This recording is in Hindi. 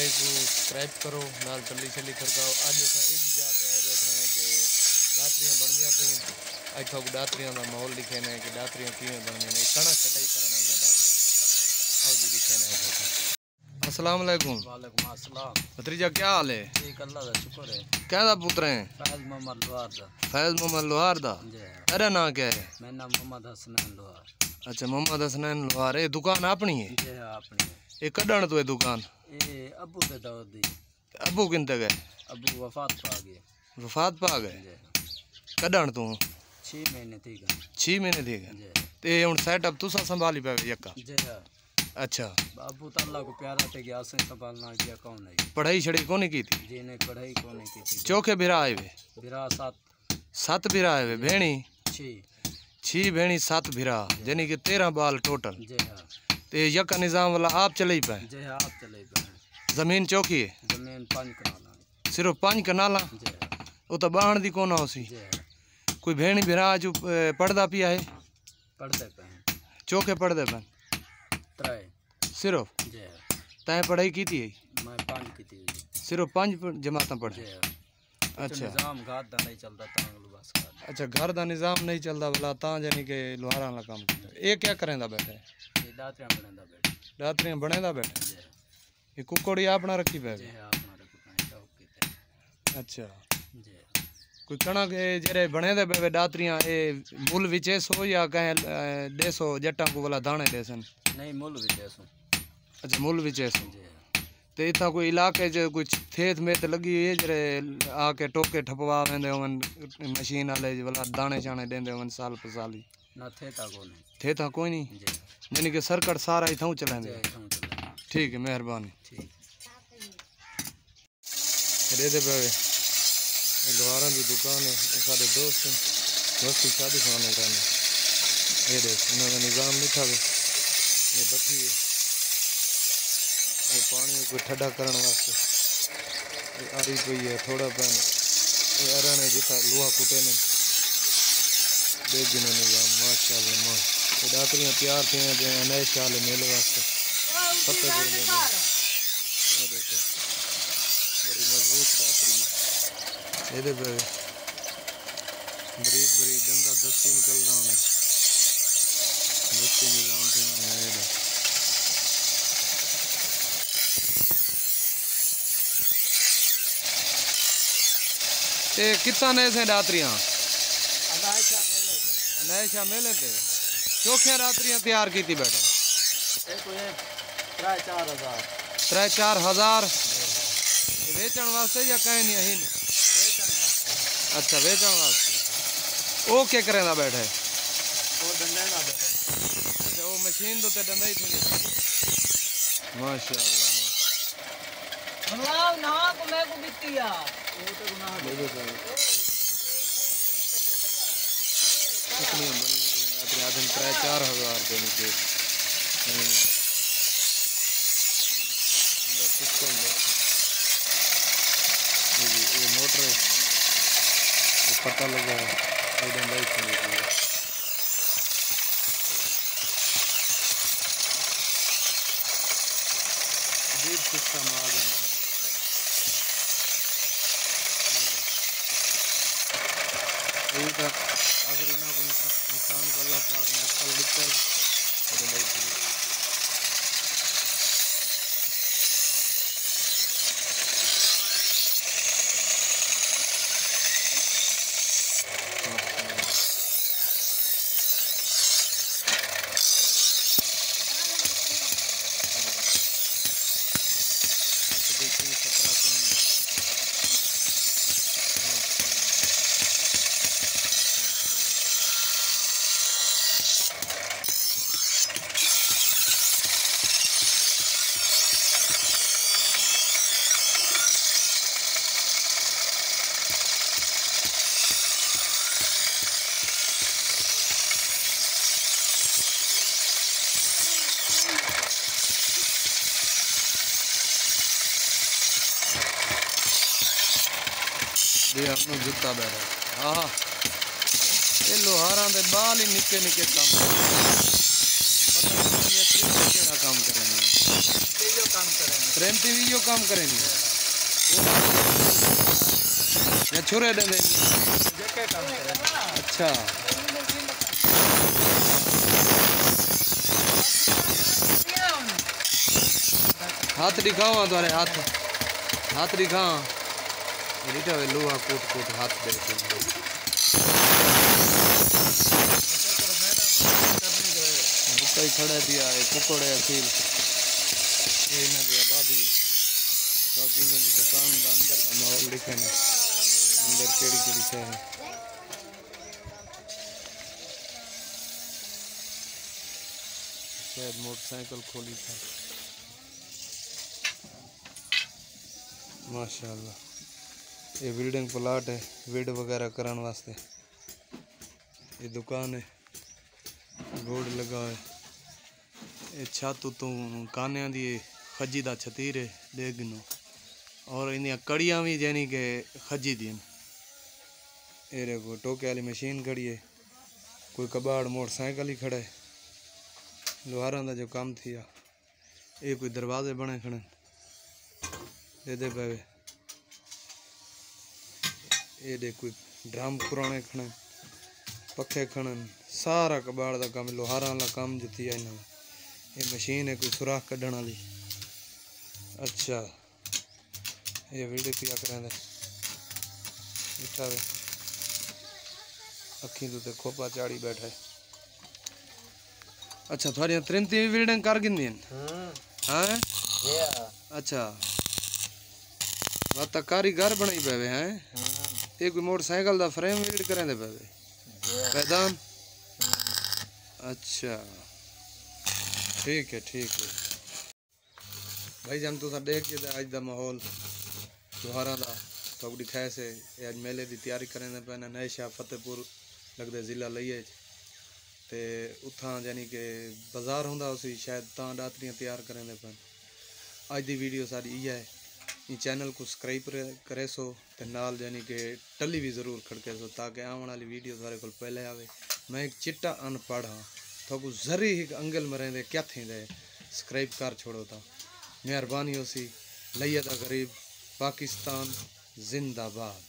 भाई को सब्सक्राइब करो, नाल टल्ली छली खड़काओ। अज अस इस जगह पे आए बैठे हैं कि दातरियां बनदियां पईयां। अज थोक दातरियां का माहौल दिखे ने कि दातरियां किवें बनदियां ने, कणक कटाई करन वाली दातरी आओ जी दिखे ने। अस्सलाम वालेकुम। वालेकुम अस्सलाम। भतीजा क्या हाल है? ठीक, अल्लाह दा शुक्र है। क्या पुत्र है? फैज मोहम्मद लोहार दा। फैज मोहम्मद लोहार दा। तेरा नाम क्या है? मेरा नाम मोहम्मद हसनैन लोहार। अच्छा, मोहम्मद हसनैन लोहार। ये दुकान अपनी है? जी हाँ, अपनी है। ये कड़न तो है दुकान? ये अबू दे दौर दी। अबू किंते गए? अबू वफात पा गए। वफात पा गए? कड़न तू 6 महीने थी गए। 6 महीने थी गए? ते हुन सेटअप तुसा संभाली पे यक्का? जी हाँ। अच्छा, अबू तो अल्लाह को प्यारा थे, गया से संभालना गया कौन नहीं। पढ़ाई छड़ी कोनी की थी? जी नहीं, पढ़ाई कौन नहीं की थी। चौके बिरा आए वे? बिरा 7 बिरा आए वे। भेणी 6 भेणी 7 बिरा, यानी कि 13 बाल टोटल। जी हाँ। ते यक्का निजाम वाला आप चले पे? जी हाँ, आप चले पे। जमीन चौकी है? जमीन 5 कनाल। सिर्फ 5 कनाल? जी हाँ। वो तो बाहन दी कोना होसी? जी हाँ। कोई भेणी बिरा जो पढ़दा पिया है? पढ़ते पे चौके पढ़दे पे? 3 सिर्फ? जी हाँ। तैं पढ़ाई की थी? मैं 5 की थी। सिर्फ 5 जमाता पढ़े? जी हाँ। अच्छा, निजाम घर दा नहीं चलता तांगलू बस कर। अच्छा, घर दा निजाम नहीं चलता वाला ता यानी कि लोहारा वाला काम करता। ये क्या करेंदा बैठा है? ये दातरियां बनेंदा बैठे। दातरियां बनेंदा बैठा? जी। ये कुकड़ी अपना रखी पे? जी हाँ, अपना रखो कहीं शौक कीते। अच्छा, जी। कोई कणक जेरे बनेंदे पे दातरियां ए मूल विचे सो या कहीं देसो जट्टां को वाला दाने देसन? नहीं, मूल भी देसो। अच्छा, मूल विचे सो। जी। ते इतना कोई इलाके च कोई थेत में लगी हुई है जरे आके टोके ठपवा वेंदे होवन मशीन वाले वाला दाने शाने देंदे होवन साल पर साल? ना थेता को नहीं। थेता कोई नहीं? जी। यानी कि सरकट सारा इथां चलांदे? जी, ठीक है, मेहरबानी। ठीक। रेदे पे लोहारा की दुकान है, सारे दोस्त हैं, दोस्त की शादी खाने रहने। ये देख उन्होंने निज़ाम लिखा है, ये बठी है, ये पानी को ठंडा करने वास्ते ये आरी पई है थोड़ा पैन, ये अरण है जिता लोहा कुटे ने देख गिनो निज़ाम माशाअल्लाह मां। ये दातरियां तैयार थी हैं नए साल मेले वास्ते फतेहपुर में। ये देखो बड़ी मजबूत दातरी है। ये पे बरीक बरीक डंडा दस्ती निकलना उन्हें दस्ती निजाम थे। ते कितना ने से दातरियां नए शाह मेले थे चौखिया दातरियां तैयार की थी बेटा? 3-4 हज़ार वेचण वास्ते या कहीं नहीं है? अच्छा, वेचण वास्ते। वो क्या करेंदा बैठे? वो डंडे ना बैठे। अच्छा, वो मशीन तो डंडा ही थी। माशाअल्लाह अल्लाह ना को मैं को बितिया वो तो गुनाह है। कितनी बनी दातरी आदम 3-4 हज़ार देने के पिस्टल ये मोटर है, ये पता लगा है ये डंडा ही थी। अजीब सिस्टम आ गया। यही था अगर इन्हें को इंसान को अल्लाह पाक ने अक्ल दिता है तो डंडा ही थी। ये अपना जूता बैठा। हाँ, ये लोहारा दे बाल ही निके निके काम पता नहीं ये काम करेंगे। काम करेंगे। प्रेमती भी यो काम करेंगे या छोरे देंगे काम करे। अच्छा हाथ दिखाओ तुम्हारे हाथ दिखाओ लोहा कूट हाथ दे खड़ा दिया है कुकड़े अखिल भाभी बाकी दुकान का अंदर का माहौल दिखे ना अंदर केड़ी शय है शायद मोटरसाइकिल खोली था माशाल्लाह। ये बिल्डिंग प्लाट है वेड वगैरह कराने वास्ते ये दुकान है बोर्ड लगा है ये छत तो कान्या दी खजी दा छतीर है देखनो और इन कड़ियाँ भी जानी के खजी दी ये देखो टोके वाली मशीन खड़ी है कोई कबाड़ मोटरसाइकिल ही खड़ा है लोहारा का जो काम थी ये कोई दरवाजे बने खड़े दे पे ये देख कोई ड्रम पुराने खड़े पखे खड़न सारा कबाड़ का काम लोहारा वाला काम जो थी इन्होंने ये मशीन है कोई सुराख कढ़न वाली अच्छा ये वीडियो पिया करें वे अखी तो खोपा चाड़ी बैठा है अच्छा थोड़ी त्रिंती बिल्डिंग कर गिंदी हाँ अच्छा वह कारीगर बनाई पे हैं ये कोई मोटरसाइकिल का फ्रेम वीड करें पे पैदान अच्छा ठीक है भाई जान तुम देख के अज का माहौल त्योहारों का तो दिखाए से अज मेले की तैयारी करें पे नए शाह फतेहपुर लगते जिला लईए ते उथा यानी कि बाजार होंदा उसी शायद ता डातरियाँ तैयार करें पे अज की वीडियो सारी है ये चैनल को सब्सक्राइब करे सो ते नाल यानी कि टली भी जरूर खड़के सो ताकि आने वाली वीडियो थारे को पहले आवे। मैं एक चिट्टा अनपढ़ हाँ तो जरी ही अंगल में रहेंदे क्या थी सब्सक्राइब कर छोड़ो था मेहरबानी होसी लैया दा गरीब पाकिस्तान जिंदाबाद।